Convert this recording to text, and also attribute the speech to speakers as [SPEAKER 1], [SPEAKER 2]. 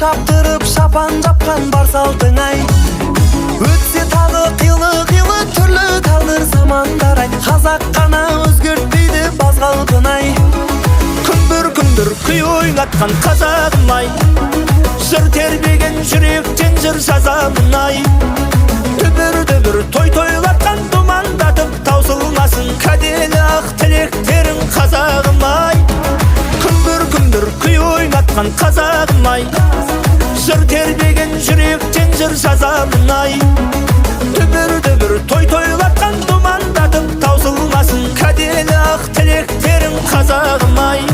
[SPEAKER 1] чаптырып шапан жапкан бар салтың ай. Өтсе тағы қилы түрлі тағдыр замандар ай. Қазақ қана өзгертпейді баз қалпын ай. Күндір күй ойнатқан қазағым ай. Жыр тербеген жүректен жыр жазамын ай. Дүбір той тойлатқан думандатып таусылмасын кәделі ақ тілектерің қазағым ай. Күндір күй ойнатқан қазағым ай. Жыр тербеген жүректен жыр жазамын ай. Дүбір той тойлатқан думандатып таусылмасын кәделі ақ тілектерің қазағым ай.